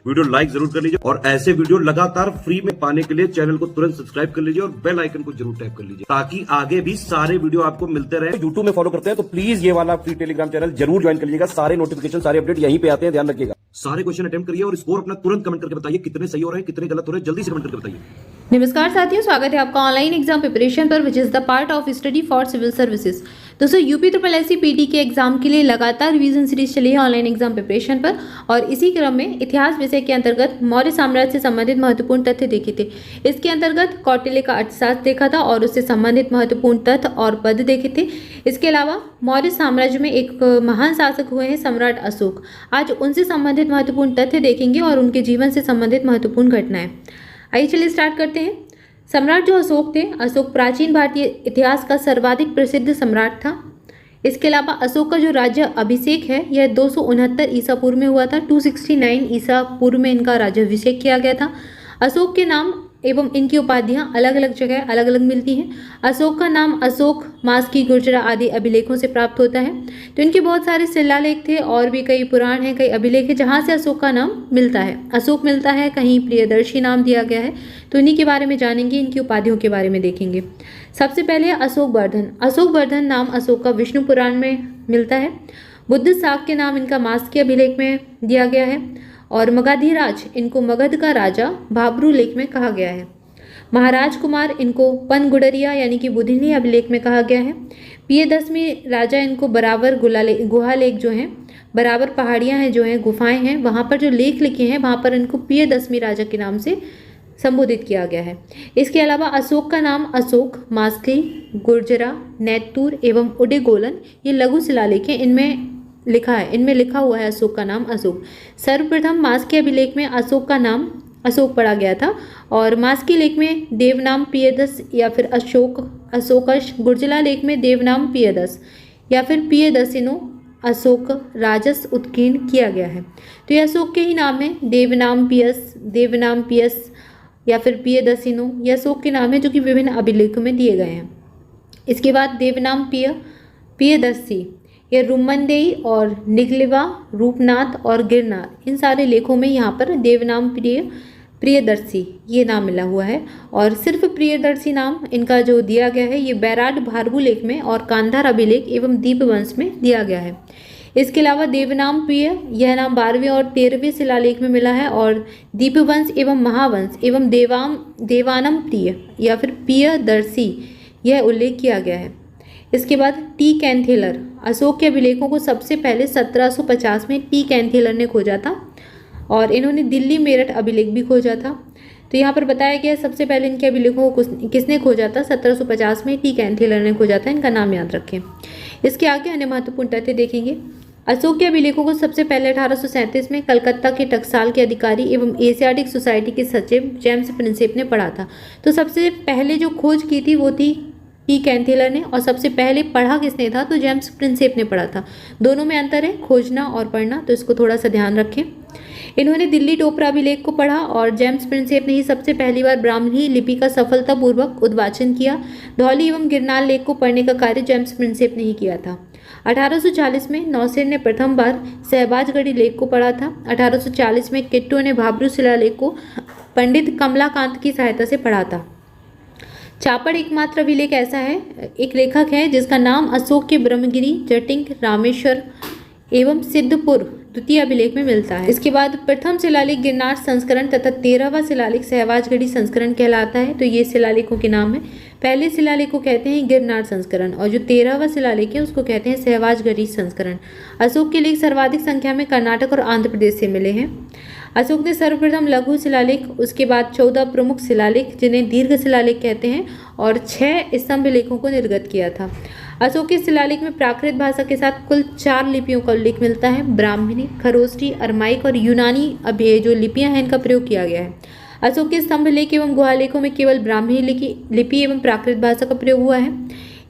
Video like जरूर कर लीजिए और ऐसे वीडियो लगातार फ्री में पाने के लिए चैनल को तुरंत सब्सक्राइब कर लीजिए और बेल आइकन को जरूर टैप कर लीजिए ताकि आगे भी सारे वीडियो आपको मिलते रहे। यूट्यूब में फॉलो करते हैं तो प्लीज ये वाला फ्री टेलीग्राम चैनल जरूर ज्वाइन कर लीजिएगा। सारे नोटिफिकेशन सारे अपडेट यहीं पे आते हैं, ध्यान रखिएगा। सारे क्वेश्चन अटेम्प्ट करिए और स्कोर अपना तुरंत कमेंट करके बताइए कितने सही हो रहे हैं कितने गलत हो रहे हैं, जल्दी से कमेंट करके बताइए। नमस्कार साथियों, स्वागत है आपका ऑनलाइन एग्जाम प्रिपरेशन पर which is the part of study for civil services. दोस्तों यूपी ट्रिपल एससी पीटी के एग्जाम के लिए लगातार रिवीजन सीरीज चली है ऑनलाइन एग्जाम प्रिपरेशन पर, और इसी क्रम में इतिहास विषय के अंतर्गत मौर्य साम्राज्य से संबंधित महत्वपूर्ण तथ्य देखे थे। इसके अंतर्गत कौटिल्य का अर्थशास्त्र देखा था और उससे संबंधित महत्वपूर्ण तथ्य और पद देखे थे। इसके अलावा मौर्य साम्राज्य में एक महान शासक हुए हैं सम्राट अशोक। आज उनसे संबंधित महत्वपूर्ण तथ्य देखेंगे और उनके जीवन से संबंधित महत्वपूर्ण घटनाएं। आइए चलिए स्टार्ट करते हैं। सम्राट जो अशोक थे, अशोक प्राचीन भारतीय इतिहास का सर्वाधिक प्रसिद्ध सम्राट था। इसके अलावा अशोक का जो राज्य अभिषेक है यह 269 ईसा पूर्व में हुआ था। 269 ईसा पूर्व में इनका राज्याभिषेक किया गया था। अशोक के नाम एवं इनकी उपाधियां अलग अलग जगह अलग अलग मिलती हैं। अशोक का नाम अशोक, मास्की, गुर्जरा आदि अभिलेखों से प्राप्त होता है। तो इनके बहुत सारे शिलालेख थे और भी कई पुराण हैं, कई अभिलेख हैं जहाँ से अशोक का नाम मिलता है। अशोक मिलता है, कहीं प्रियदर्शी नाम दिया गया है, तो इन्हीं के बारे में जानेंगे, इनकी उपाधियों के बारे में देखेंगे। सबसे पहले है अशोक वर्धन। अशोक वर्धन नाम अशोक का विष्णु पुराण में मिलता है। बुद्ध साग के नाम इनका मास्की अभिलेख में दिया गया है, और मगधीराज इनको मगध का राजा भाब्रू लेख में कहा गया है। महाराज कुमार इनको पनगुडरिया यानी कि बुधिनी अभिलेख में कहा गया है। प्रियदर्शी राजा इनको बराबर गुहा लेख जो हैं, बराबर पहाड़ियां हैं जो हैं, गुफाएं हैं, वहाँ पर जो लेख लिखे हैं वहाँ पर इनको प्रियदर्शी राजा के नाम से संबोधित किया गया है। इसके अलावा अशोक का नाम अशोक, मास्की, गुर्जरा, नैतूर एवं उडेगोलन ये लघु शिलालेख हैं, इनमें लिखा हुआ है अशोक का नाम अशोक। सर्वप्रथम मास्की अभिलेख में अशोक का नाम अशोक पढ़ा गया था, और मास्की लेख में देवनाम प्रियदस या फिर अशोकश, गुर्जला लेख में देवनाम प्रियदस या फिर प्रियदसिनो अशोक राजस उत्कीर्ण किया गया है। तो ये अशोक के ही नाम है, देवनाम पियस या फिर प्रियदसिनो, ये अशोक के नाम है जो कि विभिन्न अभिलेखों में दिए गए हैं। इसके बाद देवनाम प्रियदर्शी ये रुमनदेई और निगलिवा, रूपनाथ और गिरनार इन सारे लेखों में यहाँ पर देवनाम प्रियदर्शी ये नाम मिला हुआ है। और सिर्फ प्रियदर्शी नाम इनका जो दिया गया है ये बैराट भारभू लेख में और कांधार अभिलेख एवं दीपवंश में दिया गया है। इसके अलावा देवनाम प्रिय यह नाम 12वें और 13वें शिलालेख में मिला है, और दीपवंश एवं महावंश एवं देवानम प्रिय या फिर प्रियदर्शी यह उल्लेख किया गया है। इसके बाद टी कैंथेलर, अशोक के अभिलेखों को सबसे पहले 1750 में टी कैंथेलर ने खोजा था, और इन्होंने दिल्ली मेरठ अभिलेख भी खोजा था। तो यहाँ पर बताया गया सबसे पहले इनके अभिलेखों को किसने खोजा था, 1750 में टी कैंथेलर ने खोजा था। इनका नाम याद रखें। इसके आगे अन्य महत्वपूर्ण तथ्य देखेंगे। अशोक के अभिलेखों को सबसे पहले 1837 में कलकत्ता के टकसाल के अधिकारी एवं एशियाटिक सोसाइटी के सचिव जेम्स प्रिंसेप ने पढ़ा था। तो सबसे पहले जो खोज की थी वो थी टी कैंथेलर ने, और सबसे पहले पढ़ा किसने था, तो जेम्स प्रिंसेप ने पढ़ा था। दोनों में अंतर है, खोजना और पढ़ना, तो इसको थोड़ा सा ध्यान रखें। इन्होंने दिल्ली टोपरा अभिलेख को पढ़ा, और जेम्स प्रिंसेप ने ही सबसे पहली बार ब्राह्मणी लिपि का सफलतापूर्वक उद्वाचन किया। धौली एवं गिरनार लेख को पढ़ने का कार्य जेम्स प्रिंसेप ने ही किया था। 1840 में नौसेन ने प्रथम बार सहबाजगढ़ी लेख को पढ़ा था। 1840 में किट्टू ने भाब्रू शिलालेख को पंडित कमलाकांत की सहायता से पढ़ा था। चापड़ एकमात्र अभिलेख ऐसा है, एक लेखक है जिसका नाम अशोक के ब्रह्मगिरी, जटिंग, रामेश्वर एवं सिद्धपुर द्वितीय अभिलेख में मिलता है। इसके बाद प्रथम शिलालेख गिरनार संस्करण तथा 13वां शिलालेख सहवाजगढ़ी संस्करण कहलाता है। तो ये शिलालेखों के नाम है। पहले शिलालेख को कहते हैं गिरनार संस्करण, और जो 13वां शिलालेख है उसको कहते हैं सहवाजगढ़ी संस्करण। अशोक के लेख सर्वाधिक संख्या में कर्नाटक और आंध्र प्रदेश से मिले हैं। अशोक ने सर्वप्रथम लघु शिलालेख, उसके बाद 14 प्रमुख शिलालेख जिन्हें दीर्घ शिलालेख कहते हैं, और 6 स्तंभ लेखों को निर्गत किया था। अशोक के शिलालेख में प्राकृत भाषा के साथ कुल 4 लिपियों का उल्लेख मिलता है। ब्राह्मणी, खरोष्ठी, अरमाइक और यूनानी अभी जो लिपियां हैं इनका प्रयोग किया गया है। अशोक के स्तंभ लेख एवं गुहालेखों में केवल ब्राह्मणी लिपि एवं प्राकृत भाषा का प्रयोग हुआ है।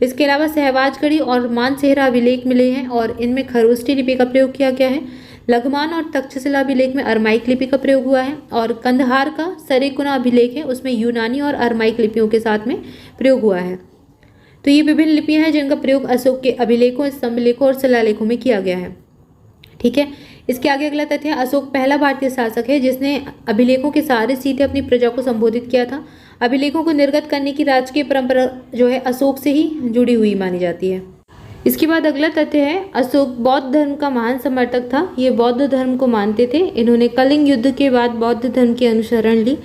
इसके अलावा सहवाजगढ़ी और मानसेहरा अभिलेख मिले हैं, और इनमें खरोष्ठी लिपि का प्रयोग किया गया है। लघुमान और तक्षशिला अभिलेख में अरमाइक लिपि का प्रयोग हुआ है, और कंधार का सरेकुना अभिलेख है उसमें यूनानी और अरमाइक लिपियों के साथ में प्रयोग हुआ है। तो ये विभिन्न लिपियां हैं जिनका प्रयोग अशोक के अभिलेखों, स्तंभ लेखों और शिलालेखों में किया गया है। ठीक है। इसके आगे अगला तथ्य है, अशोक पहला भारतीय शासक है जिसने अभिलेखों के सहारे सीधे अपनी प्रजा को संबोधित किया था। अभिलेखों को निर्गत करने की राजकीय परंपरा जो है अशोक से ही जुड़ी हुई मानी जाती है। इसके बाद अगला तथ्य है, अशोक बौद्ध धर्म का महान समर्थक था। ये बौद्ध धर्म को मानते थे। इन्होंने कलिंग युद्ध के बाद बौद्ध धर्म की अनुसरण ली।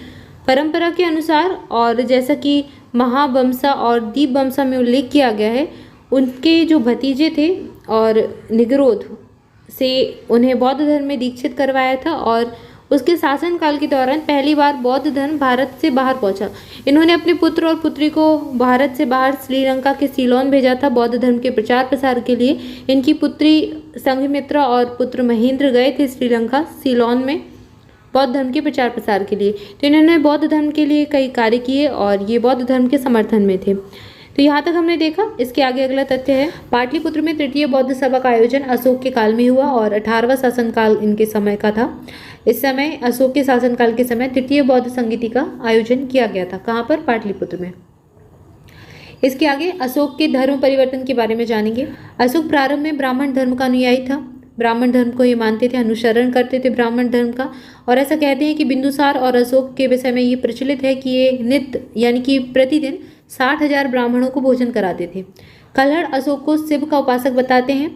परंपरा के अनुसार और जैसा कि महावंसा और दीपवंसा में उल्लेख किया गया है, उनके जो भतीजे थे और निगरोध से उन्हें बौद्ध धर्म में दीक्षित करवाया था और उसके शासनकाल के दौरान पहली बार बौद्ध धर्म भारत से बाहर पहुंचा। इन्होंने अपने पुत्र और पुत्री को भारत से बाहर श्रीलंका के सीलोन भेजा था बौद्ध धर्म के प्रचार प्रसार के लिए। इनकी पुत्री संघमित्रा और पुत्र महेंद्र गए थे श्रीलंका सीलोन में बौद्ध धर्म के प्रचार प्रसार के लिए। तो इन्होंने बौद्ध धर्म के लिए कई कार्य किए और ये बौद्ध धर्म के समर्थन में थे। तो यहाँ तक हमने देखा। इसके आगे अगला तथ्य है, पाटलिपुत्र में तृतीय बौद्ध सभा का आयोजन अशोक के काल में हुआ और 18वां शासनकाल इनके समय का था। इस समय अशोक के शासनकाल के समय तृतीय बौद्ध संगीति का आयोजन किया गया था। कहाँ पर? पाटलिपुत्र में। इसके आगे अशोक के धर्म परिवर्तन के बारे में जानेंगे। अशोक प्रारंभ में ब्राह्मण धर्म का अनुयायी था। ब्राह्मण धर्म को ये मानते थे, अनुसरण करते थे ब्राह्मण धर्म का। और ऐसा कहते हैं कि बिंदुसार और अशोक के विषय में ये प्रचलित है कि ये नित्य यानी कि प्रतिदिन 60,000 ब्राह्मणों को भोजन कराते थे। कल्हड़ अशोक को शिव का उपासक बताते हैं।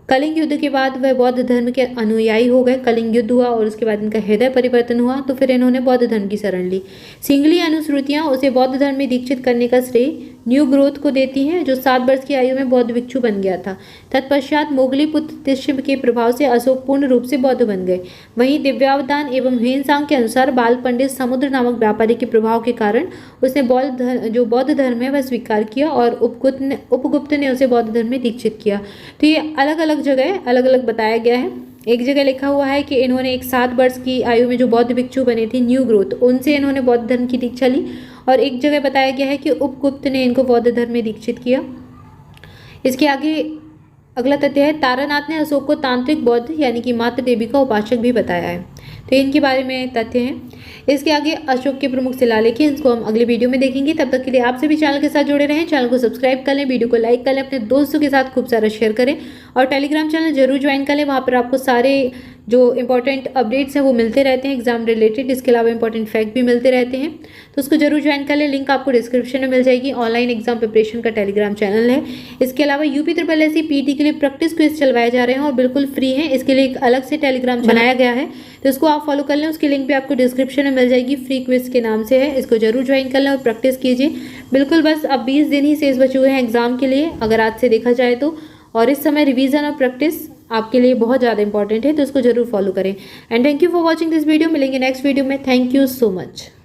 कलिंग युद्ध के बाद वह बौद्ध धर्म के अनुयायी हो गए। कलिंग युद्ध हुआ और उसके बाद इनका हृदय परिवर्तन हुआ तो फिर इन्होंने बौद्ध धर्म की शरण ली। सिंगली अनुश्रुतियां उसे बौद्ध धर्म में दीक्षित करने का श्रेय न्यू ग्रोथ को देती हैं, जो 7 वर्ष की आयु में बौद्ध भिक्षु बन गया था। तत्पश्चात मोगली पुत्र तिष्य के प्रभाव से अशोक पूर्ण रूप से बौद्ध बन गए। वहीं दिव्यावदान एवं ह्वेनसांग के अनुसार बाल पंडित समुद्र नामक व्यापारी के प्रभाव के कारण उसने बौद्ध धर्म है वह स्वीकार किया और उपगुप्त ने उसे बौद्ध धर्म में दीक्षित किया। तो ये अलग अलग जगह अलग अलग बताया गया है। एक जगह लिखा हुआ है कि इन्होंने एक 7 वर्ष की आयु में जो बौद्ध भिक्षु बने थे न्यू ग्रोथ, उनसे इन्होंने बौद्ध धर्म की दीक्षा ली। और एक जगह बताया गया है कि उपगुप्त ने इनको बौद्ध धर्म में दीक्षित किया। इसके आगे अगला तथ्य है, तारानाथ ने अशोक को तांत्रिक बौद्ध यानी कि मातृ देवी का उपासक भी बताया है। तो इनके बारे में तथ्य हैं। इसके आगे अशोक के प्रमुख शिलालेख हैं, इनको हम अगले वीडियो में देखेंगे। तब तक के लिए आप सभी चैनल के साथ जुड़े रहें। चैनल को सब्सक्राइब कर लें, वीडियो को लाइक कर लें, अपने दोस्तों के साथ खूब सारा शेयर करें और टेलीग्राम चैनल जरूर ज्वाइन कर लें। वहाँ पर आपको सारे जो इंपॉर्टेंट अपडेट्स हैं वो मिलते रहते हैं एग्जाम रिलेटेड। इसके अलावा इंपॉर्टेंट फैक्ट भी मिलते रहते हैं, तो उसको जरूर ज्वाइन कर लें। लिंक आपको डिस्क्रिप्शन में मिल जाएगी। ऑनलाइन एग्जाम प्रिपरेशन का टेलीग्राम चैनल है। इसके अलावा UP-SSC PT के लिए प्रैक्टिस क्विज चलवाए जा रहे हैं और बिल्कुल फ्री है। इसके लिए एक अलग से टेलीग्राम बनाया गया है, तो इसको आप फॉलो कर लें। उसकी लिंक भी आपको डिस्क्रिप्शन में मिल जाएगी। फ्री क्विज के नाम से है, इसको जरूर ज्वाइन कर लें और प्रैक्टिस कीजिए। बिल्कुल बस अब 20 दिन ही शेष बचे हुए हैं एग्जाम के लिए, अगर आज से देखा जाए तो। और इस समय रिवीजन और प्रैक्टिस आपके लिए बहुत ज़्यादा इंपॉर्टेंट है, तो इसको जरूर फॉलो करें। And thank you for watching this video. मिलेंगे नेक्स्ट वीडियो में। Thank you so much.